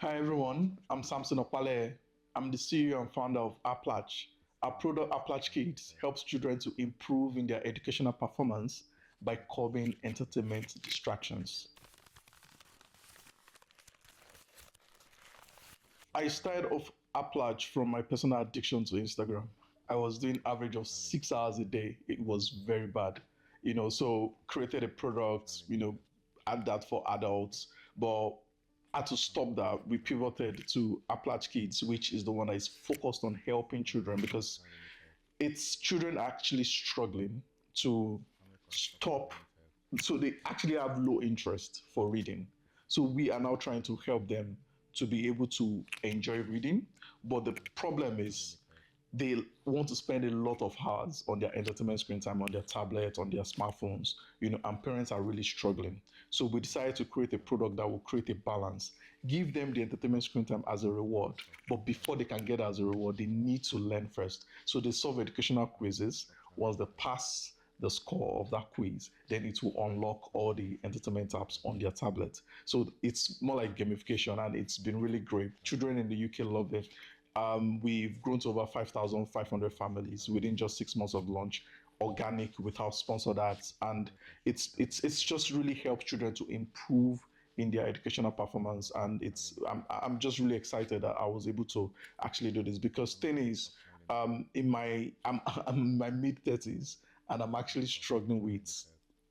Hi everyone, I'm Samson Opale. I'm the CEO and founder of Aplatch. Our product Aplatch Kids helps children to improve in their educational performance by curbing entertainment distractions. I started off Aplatch from my personal addiction to Instagram. I was doing average of 6 hours a day. It was very bad, so created a product, add that for adults, but had to stop that. We pivoted to Aplatch Kids, which is the one that is focused on helping children because it's children actually struggling to stop. So they actually have low interest for reading. So we are now trying to help them to be able to enjoy reading. But the problem is they want to spend a lot of hours on their entertainment screen time, on their tablet, on their smartphones, and parents are really struggling. So we decided to create a product that will create a balance, give them the entertainment screen time as a reward. But before they can get as a reward, they need to learn first. So they solve educational quizzes. Once they pass the score of that quiz, then it will unlock all the entertainment apps on their tablet. So it's more like gamification, and it's been really great. Children in the UK love it. We've grown to over 5,500 families within just 6 months of launch, organic without sponsored ads, and it's just really helped children to improve in their educational performance. And I'm just really excited that I was able to actually do this because thing is, I'm in my mid 30s and I'm actually struggling with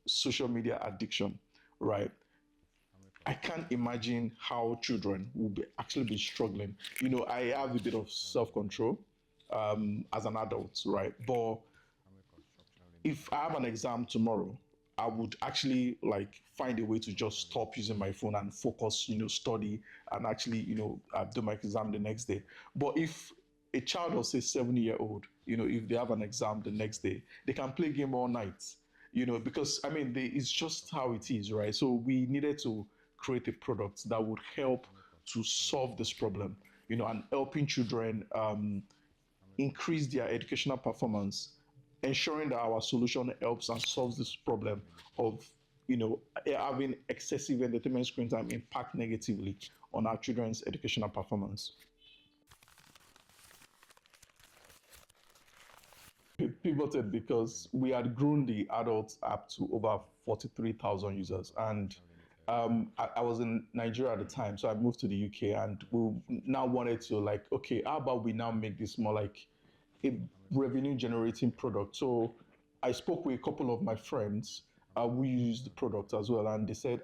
social media addiction, right? I can't imagine how children will actually be struggling. I have a bit of self-control as an adult, right? But if I have an exam tomorrow, I would actually like find a way to just stop using my phone and focus, study and actually, do my exam the next day. But if a child of say 7 year old, if they have an exam the next day, they can play game all night, because I mean, it's just how it is, right? So we needed to create a product that would help to solve this problem, and helping children increase their educational performance, ensuring that our solution helps and solves this problem of having excessive entertainment screen time impact negatively on our children's educational performance. It pivoted because we had grown the adult app to over 43,000 users. And I was in Nigeria at the time, so I moved to the UK, and we now wanted to like, okay, how about we now make this more like a revenue generating product? So I spoke with a couple of my friends who use the product as well, and they said,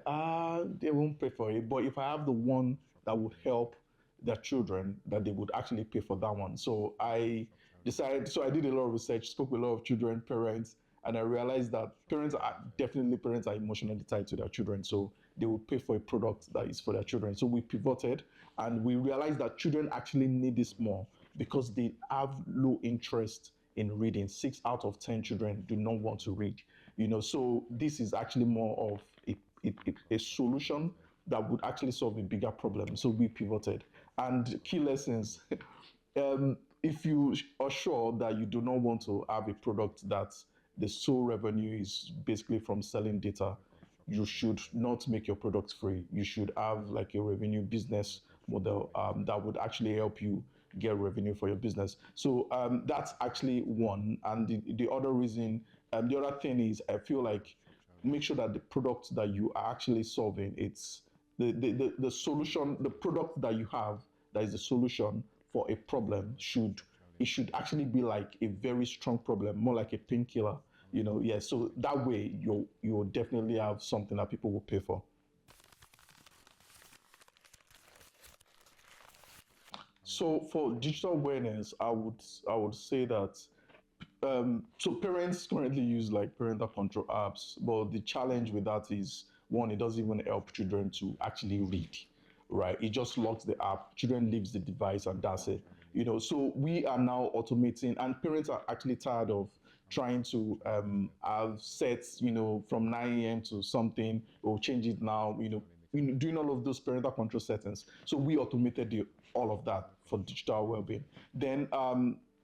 they won't pay for it, but if I have the one that would help their children, that they would actually pay for that one. So I did a lot of research, spoke with a lot of children, parents, and I realized that parents are emotionally tied to their children. So they will pay for a product that is for their children. So we pivoted and we realized that children actually need this more because they have low interest in reading. 6 out of 10 children do not want to read. So this is actually more of a solution that would actually solve a bigger problem. So we pivoted. And key lessons. If you are sure that you do not want to have a product that the sole revenue is basically from selling data, you should not make your product free. You should have like a revenue business model that would actually help you get revenue for your business. So that's actually one. And the other reason, the other thing is, I feel like make sure that the product that you are actually solving, it's the solution, the product that you have that is the solution for a problem should actually be like a very strong problem, more like a painkiller. Yeah. So that way you'll definitely have something that people will pay for. So for digital awareness, I would say that so parents currently use like parental control apps, but the challenge with that is one, it doesn't even help children to actually read, right? It just locks the app, children leaves the device, and that's it. So we are now automating, and parents are actually tired of trying to have sets, from 9 a.m. to something, or change it now, doing all of those parental control settings. So we automated all of that for digital well-being. Then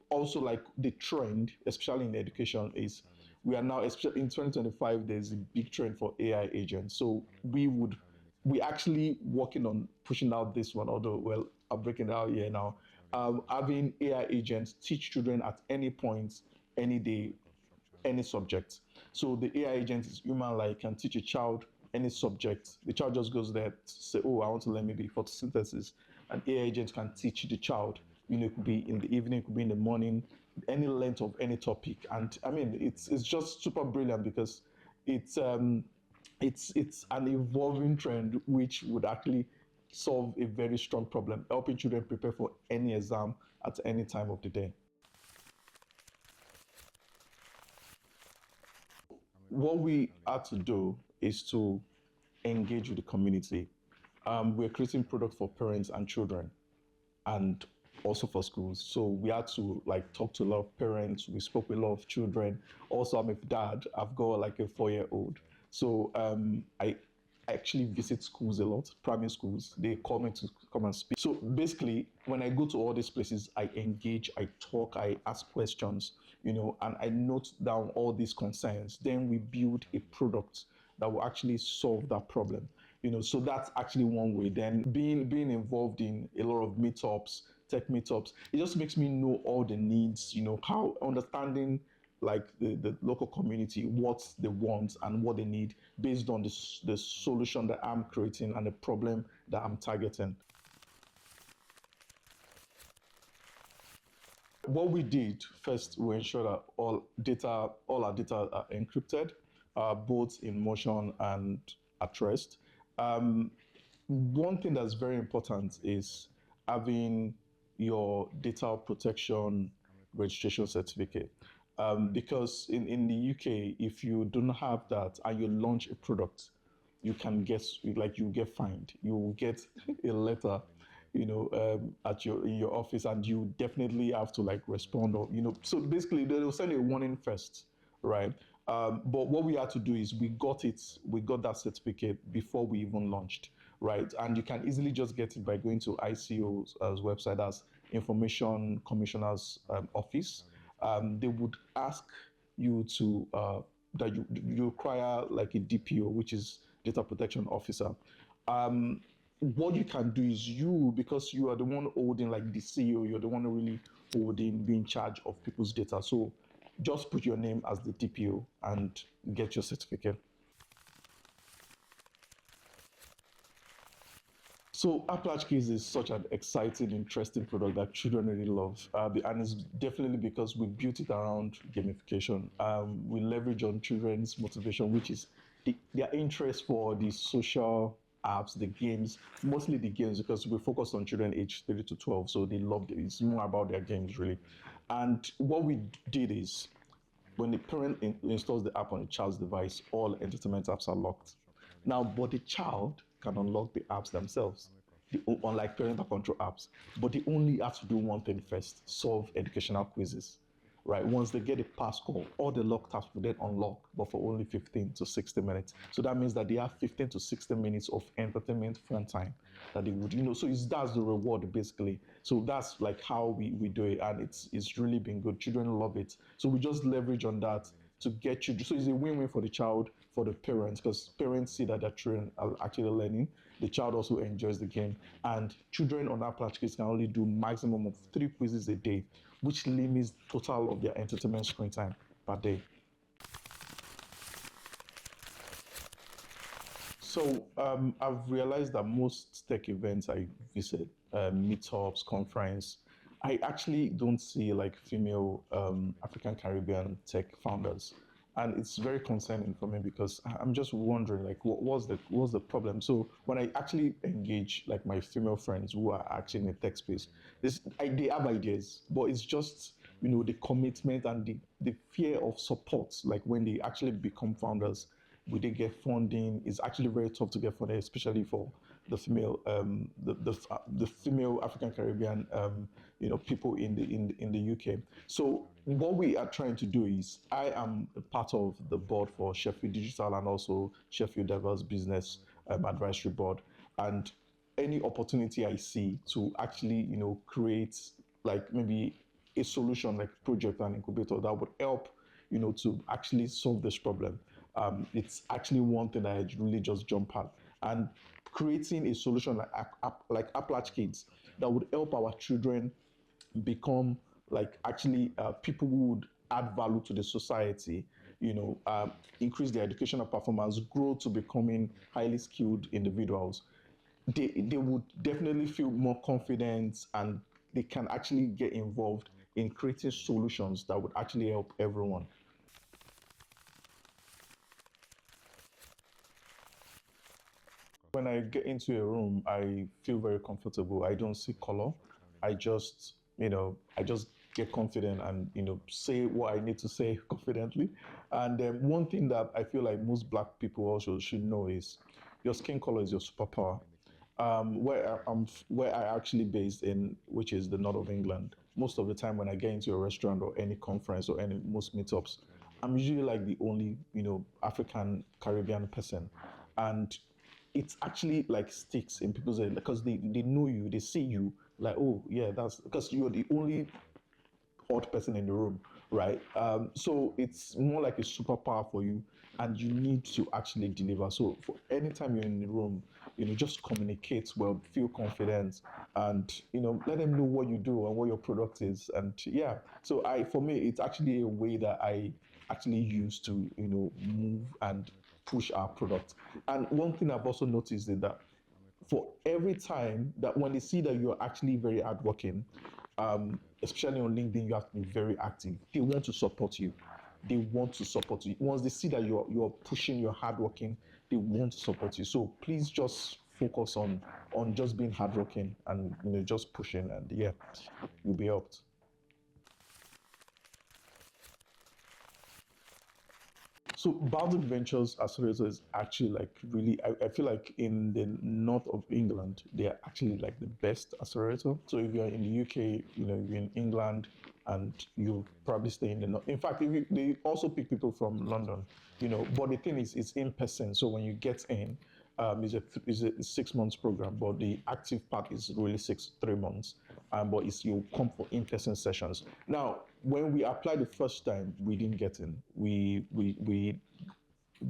also like the trend, especially in education, is we are now, especially in 2025, there's a big trend for AI agents. So we actually working on pushing out this one, although, well, I'm breaking it out here now. Having AI agents teach children at any point, any day, any subject. So the AI agent is human-like, can teach a child any subject. The child just goes there to say, "Oh, I want to learn maybe photosynthesis." An AI agent can teach the child. It could be in the evening, it could be in the morning, any length of any topic. And I mean, it's just super brilliant because it's um, it's an evolving trend which would actually solve a very strong problem, helping children prepare for any exam at any time of the day. What we had to do is to engage with the community. We're creating products for parents and children, and also for schools. So we had to like talk to a lot of parents. We spoke with a lot of children. Also, I'm a dad. I've got like a 4-year-old. So I actually visit schools a lot, primary schools. They call me to come and speak. So basically, when I go to all these places, I engage, I talk, I ask questions, and I note down all these concerns. Then we build a product that will actually solve that problem. So that's actually one way. Then being involved in a lot of meetups, tech meetups, it just makes me know all the needs, how understanding like the local community, what they want and what they need based on the solution that I'm creating and the problem that I'm targeting. What we did first, we ensure that all our data are encrypted, both in motion and at rest. One thing that's very important is having your data protection registration certificate. Because in the UK, if you don't have that and you launch a product, you get fined. You will get a letter, at in your office, and you definitely have to like respond, or So basically, they'll send a warning first, right? But what we had to do is we got that certificate before we even launched, right? And you can easily just get it by going to ICO's website, as Information Commissioner's Office. They would ask you to that you require like a DPO, which is Data Protection Officer. What you can do is because you are the one holding like the CEO, you're the one really holding, being in charge of people's data. So just put your name as the DPO and get your certificate. So Aplatch Keys is such an exciting, interesting product that children really love, and it's definitely because we built it around gamification. We leverage on children's motivation, which is their interest for the social apps, the games, mostly the games, because we focus on children aged 3 to 12, so they love it. It's more about their games, really. And what we did is, when the parent installs the app on a child's device, all entertainment apps are locked. Now, but the child can unlock the apps themselves, unlike parental control apps. But they only have to do one thing first: solve educational quizzes. Right? Once they get a pass score, all the locked apps will then unlock, but for only 15 to 60 minutes. So that means that they have 15 to 60 minutes of entertainment fun time that they would, So that's the reward basically. So that's like how we do it, and it's really been good. Children love it. So we just leverage on that to get you. So it's a win-win for the child, for the parents, because parents see that their children are actually learning. The child also enjoys the game, and children on Aplatch Kids can only do maximum of 3 quizzes a day, which limits total of their entertainment screen time per day. So I've realized that most tech events I visit, meetups, conference, I actually don't see like female African Caribbean tech founders, and it's very concerning for me because I'm just wondering like what's the problem. So when I actually engage like my female friends who are actually in the tech space, they have ideas, but it's just the commitment and the fear of support. Like when they actually become founders, we did get funding. It's actually very tough to get funding, especially for the female, the female African Caribbean, people in the UK. So what we are trying to do is, I am a part of the board for Sheffield Digital and also Sheffield Diverse Business Advisory Board, and any opportunity I see to actually, create like maybe a solution like project and incubator that would help, to actually solve this problem. It's actually one thing that I really just jump at. and creating a solution like Aplatch Kids that would help our children become like actually people who would add value to the society, increase their educational performance, grow to becoming highly skilled individuals. They would definitely feel more confident, and they can actually get involved in creating solutions that would actually help everyone. When I get into a room, I feel very comfortable. I don't see color. I just get confident and, say what I need to say confidently. And one thing that I feel like most black people also should know is your skin color is your superpower. Where I actually based in, which is the north of England, most of the time when I get into a restaurant or any conference or any most meetups, I'm usually like the only, African Caribbean person. And it's actually like sticks in people's head because they know you, they see you, like, oh yeah, that's because you're the only odd person in the room, right? So it's more like a superpower for you, and you need to actually deliver. So for anytime you're in the room, just communicate well, feel confident, and let them know what you do and what your product is. And yeah, so for me, it's actually a way that I actually use to move and push our product. And one thing I've also noticed is that for every time that when they see that you're actually very hardworking, especially on LinkedIn, you have to be very active. They want to support you. They want to support you. Once they see that you're pushing, you're hardworking, they want to support you. So please just focus on just being hardworking and just pushing, and yeah, you'll be helped. So Baltic Ventures Accelerator is actually like really, I feel like in the north of England, they are actually like the best accelerator. So if you're in the UK, you're in England, and you probably stay in the north. In fact, they also pick people from London, but the thing is, it's in person. So when you get in, is a 6 months program, but the active part is really 3 months. But it's you come for in-person sessions. Now, when we applied the first time, we didn't get in. We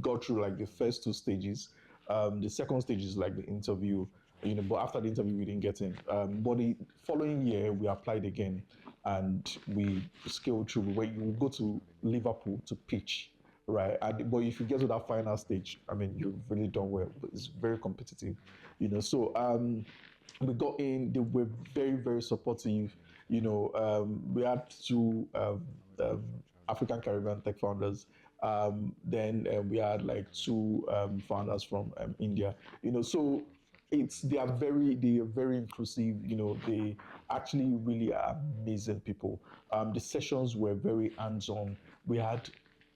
got through like the first two stages. The second stage is like the interview, but after the interview, we didn't get in. But the following year, we applied again, and we scaled through. Where you go to Liverpool to pitch, right? But if you get to that final stage, I mean, you've really done well. But it's very competitive, So we got in. They were very, very supportive. We had two um, African Caribbean tech founders. Then we had like two founders from India. So they are very inclusive. They actually really are amazing people. The sessions were very hands-on. We had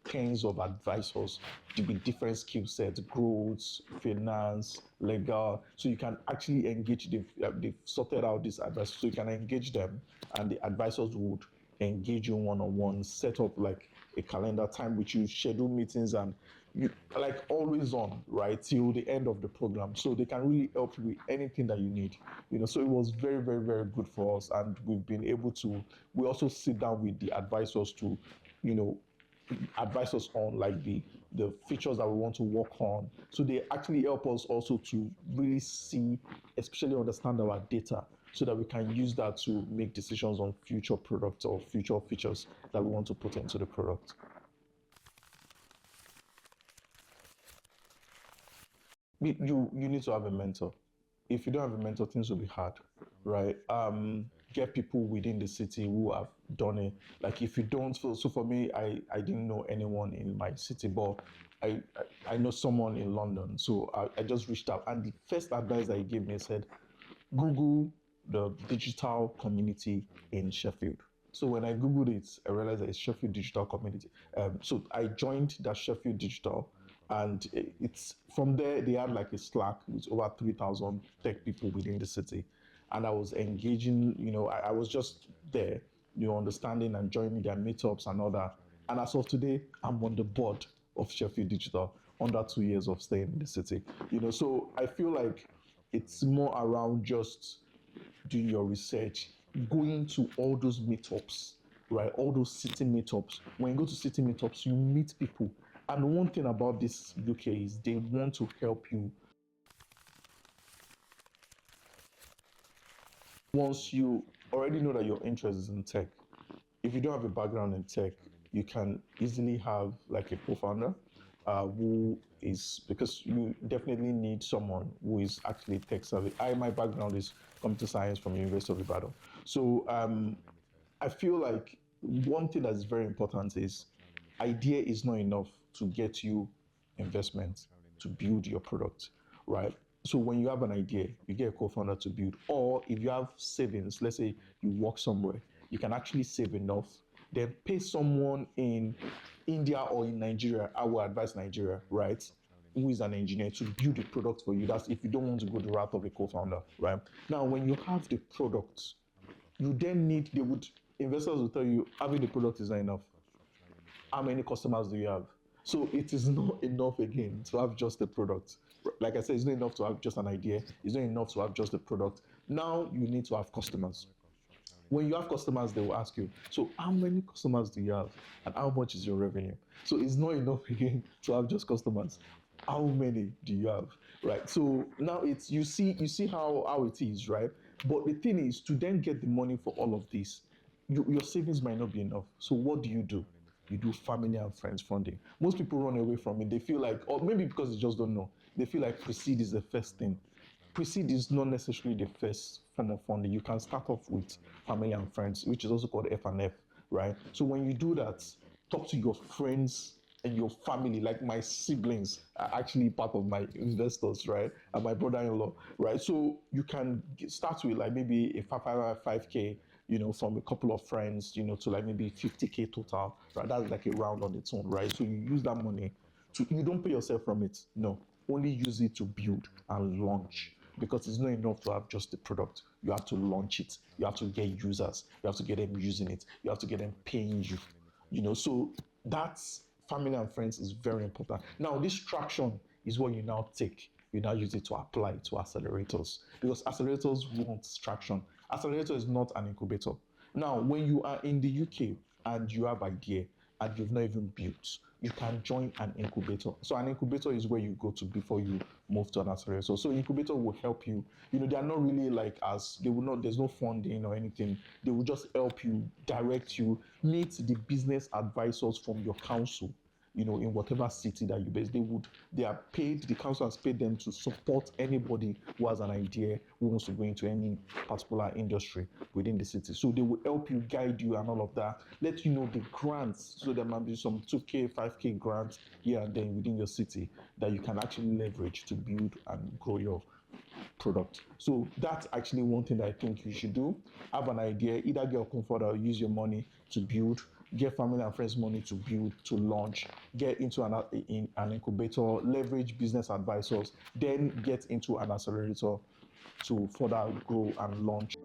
kinds of advisors with different skill sets, growth, finance, legal. So you can actually engage. They've sorted out this advice, so you can engage them, and the advisors would engage you one on one, set up like a calendar time with you, schedule meetings, and you like always on, right, till the end of the program. So they can really help you with anything that you need. So it was very, very, very good for us, and we've been able to. We also sit down with the advisors to, you know, advise us on like the features that we want to work on. So they actually help us also to really see, especially understand our data, so that we can use that to make decisions on future products or future features that we want to put into the product. You need to have a mentor. If you don't have a mentor, things will be hard, right? Get people within the city who have done it. Like if you don't, so for me, I didn't know anyone in my city, but I know someone in London. So I just reached out, and the first advice that he gave me said, Google the digital community in Sheffield. So when I Googled it, I realized that it's Sheffield Digital Community. So I joined that Sheffield Digital, and it's from there they had like a Slack with over 3,000 tech people within the city, and I was engaging. I was just there, understanding and joining their meetups and all that. And as of today, I'm on the board of Sheffield Digital under 2 years of staying in the city. So I feel like it's more around just doing your research, going to all those meetups, right? All those city meetups. When you go to city meetups, you meet people. And one thing about this UK is they want to help you Once you already know that your interest is in tech, if you don't have a background in tech, you can easily have like a co-founder who is, because you definitely need someone who is actually tech savvy. My background is computer science from University of Ibadan. So I feel like one thing that's very important is idea is not enough to get you investment to build your product, right? So when you have an idea, you get a co-founder to build, or if you have savings, let's say you work somewhere, you can actually save enough, then pay someone in India or in Nigeria. I will advise Nigeria, right? Who is an engineer to build a product for you. That's if you don't want to go the route of a co-founder, right? Now, when you have the product, you then need, they would, investors will tell you having the product is not enough. How many customers do you have? So it is not enough again to have just the product. Like I said, it's not enough to have just an idea. It's not enough to have just the product. Now you need to have customers. When you have customers, they will ask you, so how many customers do you have and how much is your revenue? So it's not enough again to have just customers. How many do you have? Right. So now it's, you see how it is, right? But the thing is, to then get the money for all of this, your savings might not be enough. So what do? You do family and friends funding. Most people run away from it. They feel like, or maybe because they just don't know, they feel like pre-seed is the first thing. Pre-seed is not necessarily the first form of funding. You can start off with family and friends, which is also called F&F, right? So when you do that, talk to your friends and your family. Like my siblings are actually part of my investors, right? And my brother-in-law, right? So you can start with like maybe a 5K, from a couple of friends, to like maybe 50K total, right? That's like a round on its own, right? So you use that money you don't pay yourself from it. No, only use it to build and launch, because it's not enough to have just the product. You have to launch it. You have to get users. You have to get them using it. You have to get them paying you. So that's family and friends is very important. Now, this traction is what you now take. You now use it to apply to accelerators, because accelerators want traction. Accelerator is not an incubator. Now, when you are in the UK and you have idea and you've not even built, you can join an incubator. So an incubator is where you go to before you move to an accelerator. So incubator will help you. They are not really like as they will not. There's no funding or anything. They will just help you, direct you, meet the business advisors from your council, in whatever city that you base. They are paid, the council has paid them to support anybody who has an idea, who wants to go into any particular industry within the city. So they will help you, guide you and all of that, let you know the grants. So there might be some 2K, 5K grants here and then within your city that you can actually leverage to build and grow your product. So that's actually one thing that I think you should do. Have an idea, either get a comfort or use your money to build, get family and friends money to build, to launch, get into an incubator, leverage business advisors, then get into an accelerator to further grow and launch.